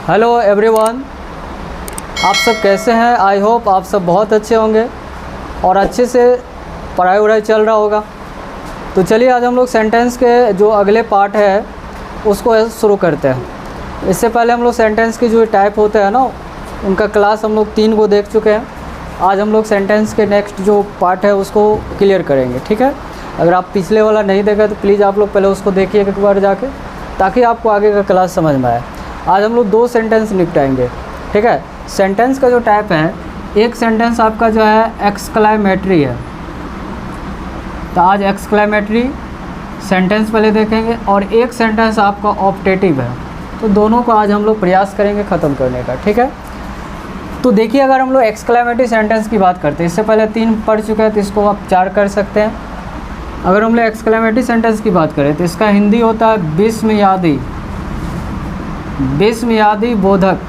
Hello everyone, आप सब कैसे हैं। आई होप आप सब बहुत अच्छे होंगे और अच्छे से पढ़ाई वढ़ाई चल रहा होगा। तो चलिए आज हम लोग सेंटेंस के जो अगले पार्ट है उसको शुरू करते हैं। इससे पहले हम लोग सेंटेंस की जो टाइप होते हैं ना, उनका क्लास हम लोग 3 को देख चुके हैं। आज हम लोग सेंटेंस के नेक्स्ट जो पार्ट है उसको क्लियर करेंगे, ठीक है। अगर आप पिछले वाला नहीं देखा तो प्लीज़ आप लोग पहले उसको देखिए एक बार जाके, ताकि आपको आगे का क्लास समझ में आए। आज हम लोग 2 सेंटेंस निपटाएंगे, ठीक है। सेंटेंस का जो टाइप है, एक सेंटेंस आपका जो है एक्सक्लेमेटरी है, तो आज एक्सक्लेमेटरी सेंटेंस पहले देखेंगे, और एक सेंटेंस आपका ऑप्टेटिव है। तो दोनों को आज हम लोग प्रयास करेंगे ख़त्म करने का, ठीक है। तो देखिए, अगर हम लोग एक्सक्लेमेटरी सेंटेंस की बात करते हैं, इससे पहले 3 पढ़ चुके हैं तो इसको आप 4 कर सकते हैं। अगर हम लोग एक्सक्लेमेटरी सेंटेंस की बात करें तो इसका हिंदी होता है विस्मयादी बोधक,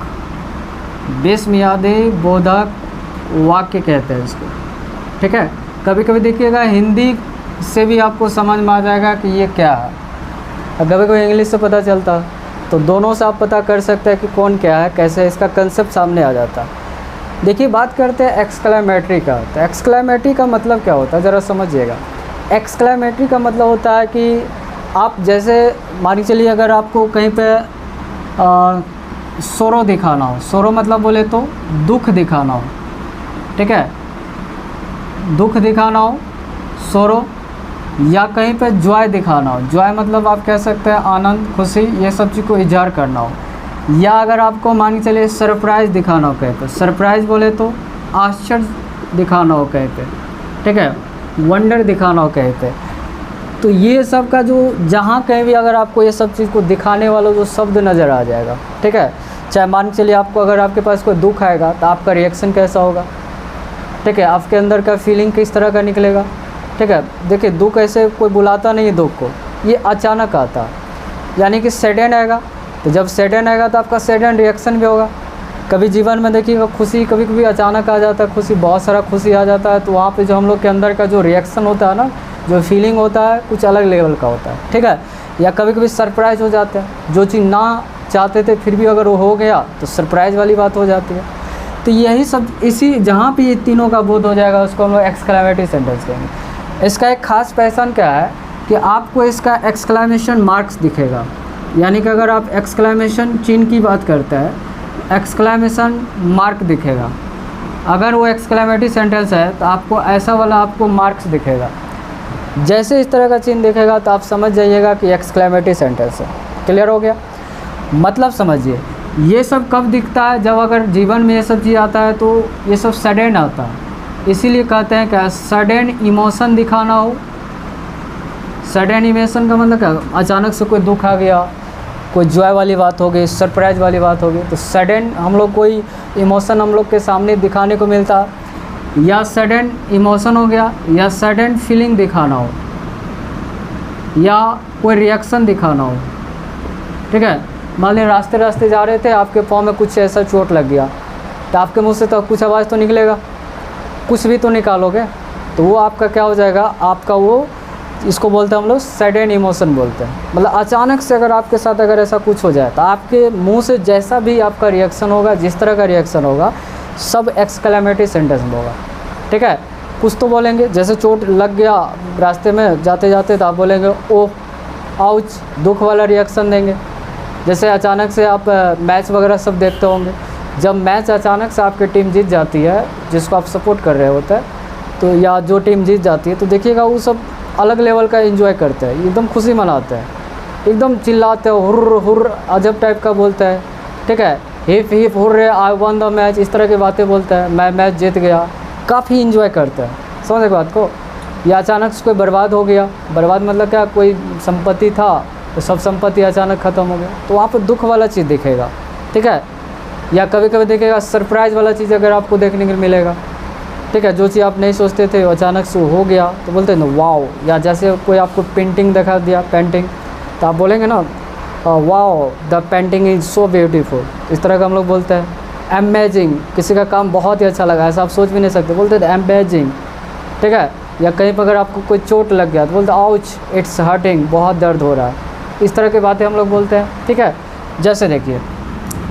विस्मयादी बोधक वाक्य कहते हैं इसको, ठीक है। कभी कभी देखिएगा हिंदी से भी आपको समझ में आ जाएगा कि ये क्या है, और कभी कभी इंग्लिश से पता चलता, तो दोनों से आप पता कर सकते हैं कि कौन क्या है, कैसे इसका कंसेप्ट सामने आ जाता है। देखिए, बात करते हैं एक्सक्लेमेटरी का। तो एक्सक्लेमेटरी का मतलब क्या होता है, ज़रा समझिएगा। एक्सक्लेमेटरी का मतलब होता है कि आप जैसे मान के चलिए, अगर आपको कहीं पे सोरो दिखाना हो, सोरो मतलब बोले तो दुख दिखाना हो, ठीक है, दुख दिखाना हो सोरो, या कहीं पे जॉय दिखाना हो, जॉय मतलब आप कह सकते हैं आनंद, खुशी, ये सब चीज़ को इजहार करना हो। या अगर आपको मान के चलिए सरप्राइज़ दिखाना हो कहीं पे, सरप्राइज़ बोले तो आश्चर्य दिखाना हो कहीं पे, ठीक है, वंडर दिखाना हो कहीं पे। तो ये सब का जो जहाँ कहीं भी अगर आपको ये सब चीज़ को दिखाने वाला जो शब्द नज़र आ जाएगा, ठीक है। चाहे मान के चलिए आपको, अगर आपके पास कोई दुख आएगा तो आपका रिएक्शन कैसा होगा, ठीक है, आपके अंदर का फीलिंग किस तरह का निकलेगा, ठीक है। देखिए, दुख ऐसे कोई बुलाता नहीं है दुख को, ये अचानक आता है, यानी कि सडन आएगा। तो जब सडन आएगा तो आपका सडन रिएक्शन भी होगा। कभी जीवन में देखिएगा खुशी कभी कभी अचानक आ जाता है, खुशी बहुत सारा खुशी आ जाता है, तो वहाँ पे जो हम लोग के अंदर का जो रिएक्शन होता है ना, जो फीलिंग होता है कुछ अलग लेवल का होता है, ठीक है। या कभी कभी सरप्राइज़ हो जाते हैं, जो चीज़ ना चाहते थे फिर भी अगर वो हो गया तो सरप्राइज़ वाली बात हो जाती है। तो यही सब इसी जहाँ पे ये तीनों का बोध हो जाएगा उसको हम लोग एक्सक्लेमेटरी सेंटेंस कहेंगे। इसका एक ख़ास पहचान क्या है कि आपको इसका एक्सक्लेमेशन मार्क्स दिखेगा, यानी कि अगर आप एक्सक्लेमेशन चिन्ह की बात करते हैं, एक्सक्लेमेशन मार्क दिखेगा। अगर वो एक्सक्लेमेटरी सेंटेंस है तो आपको ऐसा वाला आपको मार्क्स दिखेगा। जैसे इस तरह का चिन्ह दिखेगा तो आप समझ जाइएगा कि एक्सक्लेमेटरी सेंटेंस है। क्लियर हो गया? मतलब समझिए, ये सब कब दिखता है, जब अगर जीवन में ये सब चीज़ आता है तो ये सब सडन आता है। इसीलिए कहते हैं क्या, सडन इमोशन दिखाना हो। सडन इमोशन का मतलब क्या, अचानक से कोई दुख आ गया, कोई जॉय वाली बात हो गई, सरप्राइज़ वाली बात हो गई, तो सडन हम लोग कोई इमोशन हम लोग के सामने दिखाने को मिलता, या सडन इमोशन हो गया, या सडन फीलिंग दिखाना हो, या कोई रिएक्शन दिखाना हो, ठीक है। मान लीजिए रास्ते रास्ते जा रहे थे, आपके पाँव में कुछ ऐसा चोट लग गया, तो आपके मुंह से तो कुछ आवाज़ तो निकलेगा, कुछ भी तो निकालोगे, तो वो आपका क्या हो जाएगा, आपका वो, इसको बोलते हैं हम लोग सडन इमोशन बोलते हैं। मतलब अचानक से अगर आपके साथ अगर ऐसा कुछ हो जाए तो आपके मुंह से जैसा भी आपका रिएक्शन होगा, जिस तरह का रिएक्शन होगा, सब एक्सक्लेमेटरी सेंटेंस में होगा, ठीक है। कुछ तो बोलेंगे, जैसे चोट लग गया रास्ते में जाते जाते तो आप बोलेंगे ओह, आउच, दुख वाला रिएक्शन देंगे। जैसे अचानक से आप मैच वगैरह सब देखते होंगे, जब मैच अचानक से आपकी टीम जीत जाती है, जिसको आप सपोर्ट कर रहे होते हैं, तो या जो टीम जीत जाती है, तो देखिएगा वो सब अलग लेवल का एंजॉय करते हैं, एकदम खुशी मनाते हैं, एकदम चिल्लाते हैं, हुर्र हुर्र अजब टाइप का बोलते हैं, ठीक है। Hip hip hurray, I one the match, इस तरह की बातें बोलते हैं, मैं मैच जीत गया, काफ़ी इंजॉय करते हैं। समझे बात को? या अचानक से कोई बर्बाद हो गया, बर्बाद मतलब क्या, कोई संपत्ति था तो सब संपत्ति अचानक ख़त्म हो गया, तो वहाँ पर दुख वाला चीज़ दिखेगा, ठीक है। या कभी कभी देखेगा सरप्राइज़ वाला चीज़ अगर आपको देखने को मिलेगा, ठीक है, जो चीज़ आप नहीं सोचते थे अचानक से हो गया, तो बोलते हैं ना वाओ। या जैसे कोई आपको पेंटिंग दिखा दिया, पेंटिंग, तो आप बोलेंगे ना wow, the painting is so beautiful, इस तरह का हम लोग बोलते हैं। अमेजिंग, किसी का काम बहुत ही अच्छा लगा, ऐसा आप सोच भी नहीं सकते, बोलते थे अमेजिंग, ठीक है। या कहीं पर अगर आपको कोई चोट लग गया तो बोलते आउच, इट्स हर्टिंग, बहुत दर्द हो रहा है, इस तरह की बातें हम लोग बोलते हैं, ठीक है। जैसे देखिए,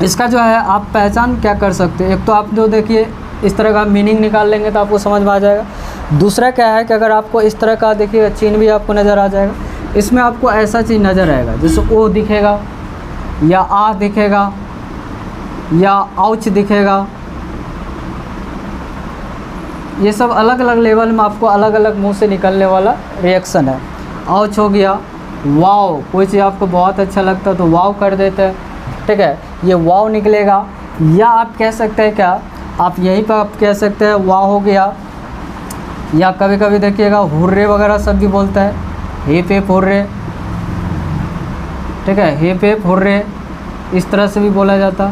इसका जो है आप पहचान क्या कर सकते हैं, एक तो आप जो देखिए इस तरह का मीनिंग निकाल लेंगे तो आपको समझ में आ जाएगा। दूसरा क्या है कि अगर आपको इस तरह का देखिए चिन्ह भी आपको नज़र आ जाएगा, इसमें आपको ऐसा चीज़ नज़र आएगा जैसे ओ दिखेगा या आ दिखेगा या आउच दिखेगा। ये सब अलग अलग लेवल में आपको अलग अलग मुंह से निकलने वाला रिएक्शन है। आउच हो गया, वाव, कोई चीज़ आपको बहुत अच्छा लगता है तो वाव कर देते हैं, ठीक है, ये वाव निकलेगा। या आप कह सकते हैं क्या, आप यहीं पर आप कह सकते हैं वाव हो गया, या कभी कभी देखिएगा हुर्रे वगैरह सब भी बोलता है, हिप हिप हुर्रे, ठीक है, हिप हिप हुर्रे इस तरह से भी बोला जाता,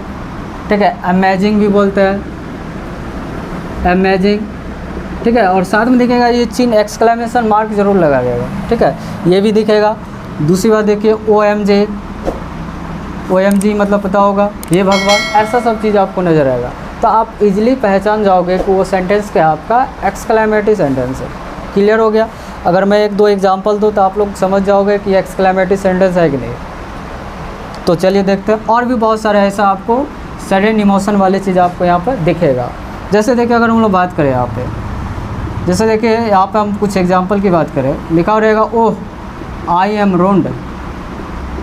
ठीक है। अमेजिंग भी बोलते हैं, अमेजिंग, ठीक है। और साथ में दिखेगा ये चिन्ह एक्सक्लेमेशन मार्क ज़रूर लगाएगा, ठीक है, ये भी दिखेगा। दूसरी बात देखिए OMG, OMG मतलब पता होगा, हे भगवान, ऐसा सब चीज़ आपको नज़र आएगा। तो आप इजीली पहचान जाओगे कि वो सेंटेंस क्या आपका एक्सक्लेमेटरी सेंटेंस है। क्लियर हो गया। अगर मैं एक दो एग्जांपल दूँ तो आप लोग समझ जाओगे कि एक्सक्लेमेटरी सेंटेंस है कि नहीं। तो चलिए देखते हैं, और भी बहुत सारे ऐसा आपको सडन इमोशन वाली चीज़ आपको यहाँ पर दिखेगा। जैसे देखिए अगर हम लोग बात करें यहाँ पे, जैसे देखिए यहाँ पे हम कुछ एग्जांपल की बात करें, लिखा रहेगा ओह आई एम रोन्ड।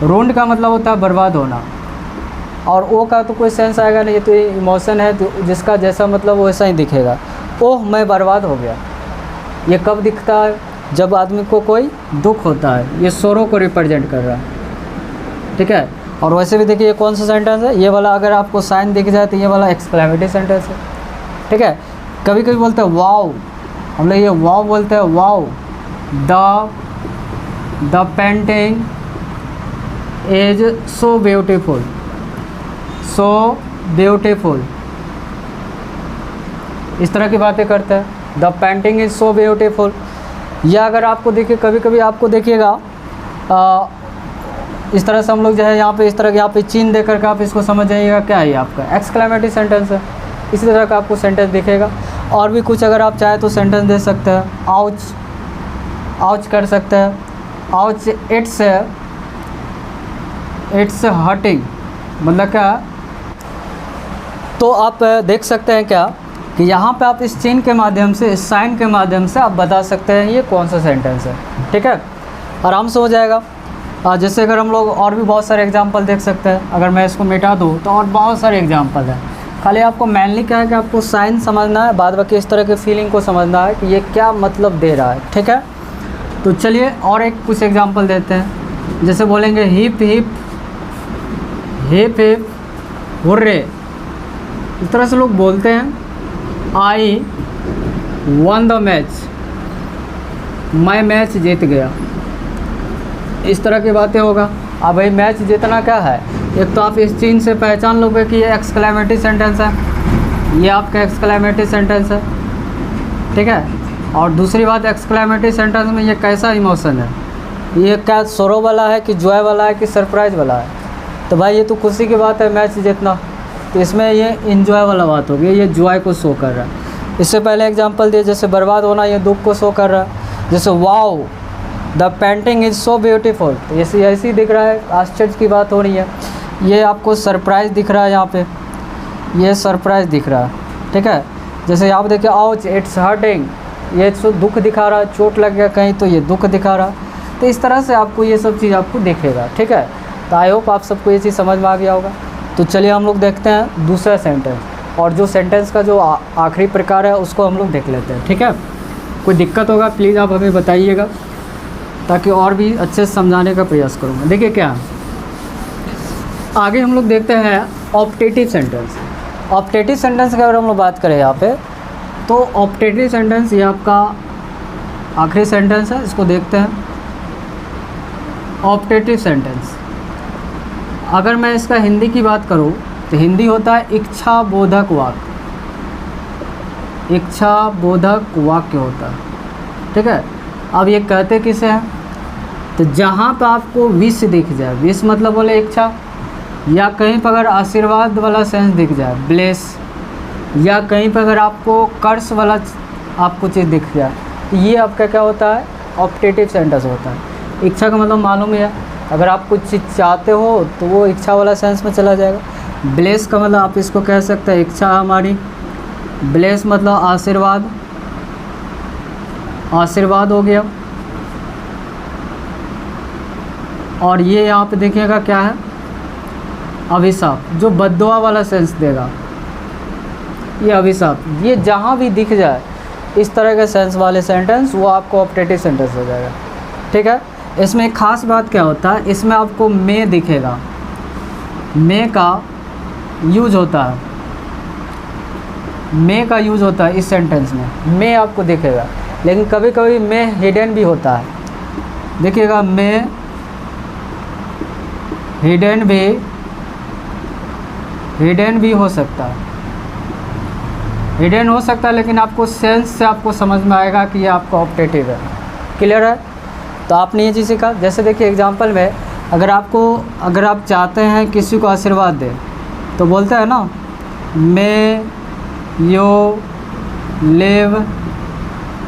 रोन्ड का मतलब होता है बर्बाद होना, और ओ का तो कोई सेंस आएगा नहीं, ये तो इमोशन है, तो जिसका जैसा मतलब वैसा ही दिखेगा। ओह मैं बर्बाद हो गया, ये कब दिखता है, जब आदमी को कोई दुख होता है, ये सोरो को रिप्रेजेंट कर रहा है, ठीक है। और वैसे भी देखिए ये कौन सा सेंटेंस है, ये वाला अगर आपको साइन दिख जाए तो ये वाला एक्सक्लेमेटरी सेंटेंस है, ठीक है। कभी कभी बोलते हैं वाव, हम लोग ये वाव बोलते हैं, wow the painting is so beautiful, so beautiful, इस तरह की बातें करते हैं, the painting is so beautiful. या अगर आपको देखिए कभी कभी आपको देखिएगा इस तरह से हम लोग जो है यहाँ पे इस तरह के यहाँ पे चिन्ह दे करके आप इसको समझ जाइएगा क्या है, आपका एक्सक्लेमेटरी सेंटेंस है। इसी तरह का आपको सेंटेंस दिखेगा। और भी कुछ अगर आप चाहें तो सेंटेंस दे सकते हैं, आउच, आउच कर सकते हैं, आउच इट्स हर्टिंग, मतलब क्या। तो आप देख सकते हैं क्या कि यहाँ पे आप इस चिन्ह के माध्यम से, इस साइन के माध्यम से आप बता सकते हैं ये कौन सा सेंटेंस है, ठीक है, आराम से हो जाएगा। जैसे अगर हम लोग और भी बहुत सारे एग्जांपल देख सकते हैं, अगर मैं इसको मिटा दूँ तो और बहुत सारे एग्जांपल हैं। खाली आपको मेनली क्या है कि आपको साइन समझना है, बाद बाकी इस तरह के फीलिंग को समझना है कि ये क्या मतलब दे रहा है, ठीक है। तो चलिए और एक कुछ एग्जांपल देते हैं। जैसे बोलेंगे hip hip hip hip hurray, इस तरह से लोग बोलते हैं। आई वन द मैच, मैं मैच जीत गया, इस तरह की बातें होगा। अब भाई मैच जीतना क्या है, एक तो आप इस चिन्ह से पहचान लोगे कि ये एक्सक्लेमेटरी सेंटेंस है, ये आपका एक्सक्लेमेटरी सेंटेंस है, ठीक है। और दूसरी बात, एक्सक्लेमेटरी सेंटेंस में ये कैसा इमोशन है, ये क्या सरो वाला है कि जॉय वाला है कि सरप्राइज वाला है। तो भाई ये तो खुशी की बात है मैच जीतना, तो इसमें ये इन्जॉय वाला बात होगी, ये जॉय को शो कर रहा है। इससे पहले एग्जांपल दिए, जैसे बर्बाद होना, ये दुख को शो कर रहा है। जैसे wow the painting is so beautiful, तो ऐसी दिख रहा है, आश्चर्य की बात हो रही है। ये आपको सरप्राइज़ दिख रहा है, यहाँ पे ये सरप्राइज़ दिख रहा है, ठीक है। जैसे यहाँ पे देखिए आउच इट्स हर्टिंग, ये दुख दिखा रहा है, चोट लग गया कहीं तो ये दुख दिखा रहा है। तो इस तरह से आपको ये सब चीज़ आपको दिखेगा, ठीक है। तो आई होप आप सबको ये चीज़ समझ में आ गया होगा। तो चलिए हम लोग देखते हैं दूसरा सेंटेंस, और जो सेंटेंस का जो आखिरी प्रकार है उसको हम लोग देख लेते हैं, ठीक है। कोई दिक्कत होगा प्लीज़ आप हमें बताइएगा, ताकि और भी अच्छे से समझाने का प्रयास करूँगा। देखिए क्या आगे हम लोग देखते हैं ऑप्टेटिव सेंटेंस। ऑप्टेटिव सेंटेंस की अगर हम लोग बात करें यहाँ पे, तो ऑप्टेटिव सेंटेंस ये आपका आखिरी सेंटेंस है, इसको देखते हैं। ऑप्टेटिव सेंटेंस अगर मैं इसका हिंदी की बात करूँ तो हिंदी होता है इच्छा बोधक वाक्य, इच्छा बोधक वाक्य होता है, ठीक है। अब ये कहते किसे हैं, तो जहाँ पर आपको विश दिख जाए, विश मतलब बोले इच्छा, या कहीं पर अगर आशीर्वाद वाला सेंस दिख जाए ब्लेस, या कहीं पर अगर आपको कर्स वाला आपको चीज़ दिख जाए, तो ये आपका क्या होता है, ऑप्टेटिव सेंटेंस होता है। इच्छा का मतलब मालूम है, अगर आप कुछ चीज़ चाहते हो तो वो इच्छा वाला सेंस में चला जाएगा। ब्लेस का मतलब आप इसको कह सकते हैं इच्छा हमारी। ब्लेस मतलब आशीर्वाद, आशीर्वाद हो गया। और ये यहाँ पे देखिएगा क्या है, अभिशाप, जो बद्दुआ वाला सेंस देगा, ये अभिशाप। ये जहाँ भी दिख जाए इस तरह के सेंस वाले सेंटेंस, वो आपको ऑप्टेटिव सेंटेंस हो जाएगा। ठीक है। इसमें एक ख़ास बात क्या होता है, इसमें आपको मे दिखेगा, मे का यूज होता है, मे का यूज होता है इस सेंटेंस में, मे आपको दिखेगा। लेकिन कभी कभी मे हिडन भी होता है, देखिएगा मे हिडन भी हो सकता है, हिडन हो सकता है, लेकिन आपको सेंस से आपको समझ में आएगा कि ये आपका ऑप्टेटिव है। क्लियर है। तो आपने ये चीज़ सीखा। जैसे देखिए एग्जांपल में, अगर आप चाहते हैं किसी को आशीर्वाद दें तो बोलते हैं ना, मे यू लिव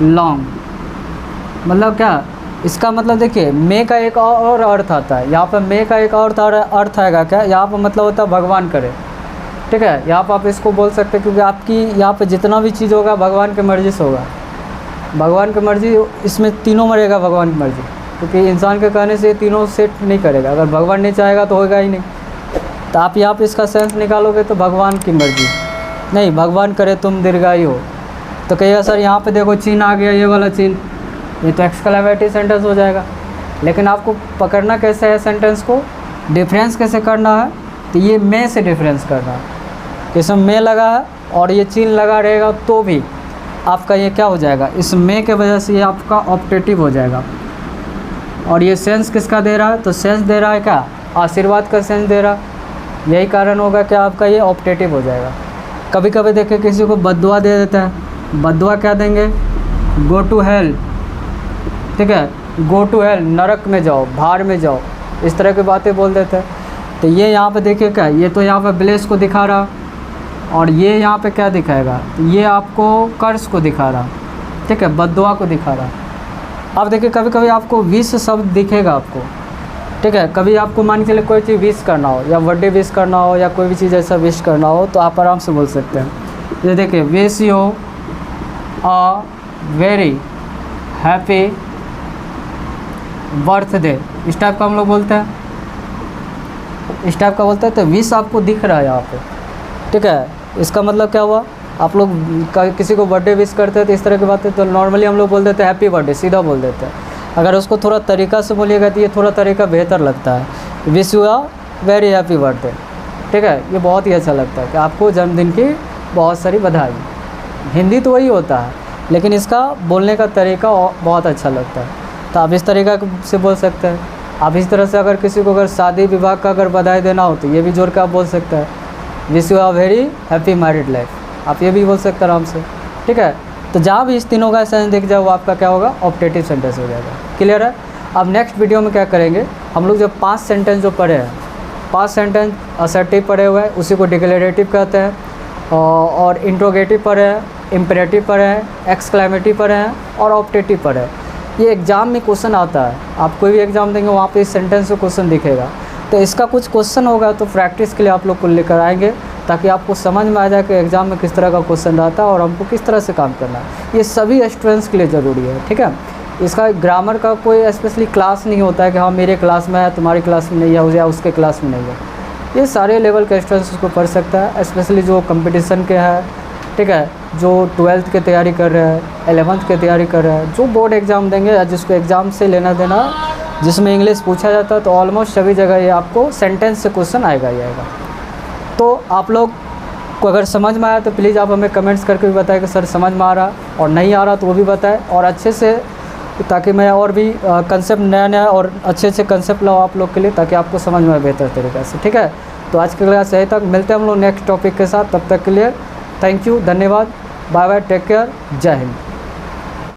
लॉन्ग। मतलब क्या, इसका मतलब देखिए मे का एक और अर्थ आता है यहाँ पर, मे का एक और अर्थ आएगा क्या, यहाँ पर मतलब होता है भगवान करे। ठीक है। यहाँ पर आप इसको बोल सकते हैं, क्योंकि आपकी यहाँ पे जितना भी चीज़ होगा भगवान की मर्ज़ी से होगा। भगवान की मर्ज़ी, इसमें तीनों में रहेगा भगवान की मर्ज़ी, क्योंकि इंसान के कहने से ये तीनों सेट नहीं करेगा। अगर भगवान नहीं चाहेगा तो होगा ही नहीं। तो आप यहाँ पे इसका सेंस निकालोगे तो भगवान की मर्ज़ी नहीं, भगवान करे तुम दीर्घायु हो। तो कहिएगा सर यहाँ पे देखो चिन्ह आ गया, ये वाला चिन्ह, ये तो एक्सक्लेमेटरी सेंटेंस हो जाएगा। लेकिन आपको पकड़ना कैसे है सेंटेंस को, डिफरेंस कैसे करना है, तो ये मे से डिफरेंस करना है कि इसमें मे लगा है और ये चिन्ह लगा रहेगा तो भी आपका ये क्या हो जाएगा, इस मे के वजह से ये आपका ऑप्टेटिव हो जाएगा। और ये सेंस किसका दे रहा है, तो सेंस दे रहा है क्या, आशीर्वाद का सेंस दे रहा है। यही कारण होगा कि आपका ये ऑप्टेटिव हो जाएगा। कभी कभी देखिए किसी को बद्दुआ दे देता है, बद्दुआ क्या देंगे, गो टू हेल। ठीक है, गो टू हेल, नरक में जाओ, भाड़ में जाओ, इस तरह की बातें बोल देते हैं। तो ये यहाँ पे देखिए क्या, ये तो यहाँ पे ब्लेस को दिखा रहा, और ये यहाँ पे क्या दिखाएगा, ये आपको कर्ज को दिखा रहा। ठीक है, बद्दुआ को दिखा रहा। अब देखिए कभी कभी आपको विश शब्द दिखेगा आपको। ठीक है, कभी आपको मान के लिए कोई चीज़ विश करना हो, या बर्थडे विश करना हो, या कोई भी चीज़ ऐसा विश करना हो, तो आप आराम से बोल सकते हैं। ये देखिए, wish you a very happy birthday, इस टाइप का हम लोग बोलते हैं, इस टाइप का बोलते हैं। तो विश आपको दिख रहा है यहाँ पे। ठीक है, इसका मतलब क्या हुआ, आप लोग किसी को बर्थडे विश करते हैं तो इस तरह की बातें तो नॉर्मली हम लोग बोल देते हैं हैप्पी बर्थडे, सीधा बोल देते हैं। अगर उसको थोड़ा तरीक़ा से बोलिएगा तो ये थोड़ा तरीका बेहतर लगता है, wish you a very happy birthday. ठीक है, ये बहुत ही अच्छा लगता है कि आपको जन्मदिन की बहुत सारी बधाई। हिंदी तो वही होता है, लेकिन इसका बोलने का तरीका बहुत अच्छा लगता है, तो आप इस तरीका से बोल सकते हैं। आप इस तरह से अगर किसी को अगर शादी विवाह का अगर बधाई देना हो तो ये भी जोड़ कर आप बोल सकते हैं, wish you a very happy married life, आप ये भी बोल सकते हैं आराम से। ठीक है, तो जहाँ भी इस तीनों का सेंस दिख जाए वो आपका क्या होगा, ऑप्टेटिव सेंटेंस हो जाएगा। क्लियर है। अब नेक्स्ट वीडियो में क्या करेंगे हम लोग, जो 5 सेंटेंस जो पढ़े हैं, 5 सेंटेंस असर्टिव पढ़े हुए हैं, उसी को डिक्लेरेटिव कहते हैं, और इंट्रोगेटिव पढ़े हैं, इम्परेटिव पढ़े हैं, एक्सक्लेमेटिव पढ़े हैं, और ऑप्टेटिव पढ़े हैं। ये एग्ज़ाम में क्वेश्चन आता है, आप कोई भी एग्ज़ाम देंगे वहाँ पे इस सेंटेंस से क्वेश्चन दिखेगा, तो इसका कुछ क्वेश्चन होगा तो प्रैक्टिस के लिए आप लोग को लेकर आएंगे, ताकि आपको समझ में आ जाए कि एग्ज़ाम में किस तरह का क्वेश्चन रहता है और हमको किस तरह से काम करना है। ये सभी स्टूडेंट्स के लिए ज़रूरी है। ठीक है, इसका ग्रामर का कोई स्पेशली क्लास नहीं होता है कि हाँ मेरे क्लास में है, तुम्हारी क्लास में नहीं है, या उसके क्लास में नहीं है। ये सारे लेवल के स्टूडेंट्स उसको पढ़ सकता है, स्पेशली जो कंपटीशन के हैं। ठीक है, जो 12th की तैयारी कर रहे हैं, 11th की तैयारी कर रहे हैं, जो बोर्ड एग्ज़ाम देंगे या जिसको एग्ज़ाम से लेना देना, जिसमें इंग्लिश पूछा जाता है, तो ऑलमोस्ट सभी जगह ये आपको सेंटेंस से क्वेश्चन आएगा ही आएगा। तो आप लोग को अगर समझ में आया तो प्लीज़ आप हमें कमेंट्स करके भी बताएं कि सर समझ में आ रहा, और नहीं आ रहा तो वो भी बताएं, और अच्छे से, ताकि मैं और भी कंसेप्ट नया और अच्छे कंसेप्ट लाऊँ आप लोग के लिए, ताकि आपको समझ में आए बेहतर तरीके से। ठीक है, तो आज के क्लास यहीं तक, मिलते हैं हम लोग नेक्स्ट टॉपिक के साथ। तब तक के लिए थैंक यू, धन्यवाद, बाय बाय, टेक केयर, जय हिंद।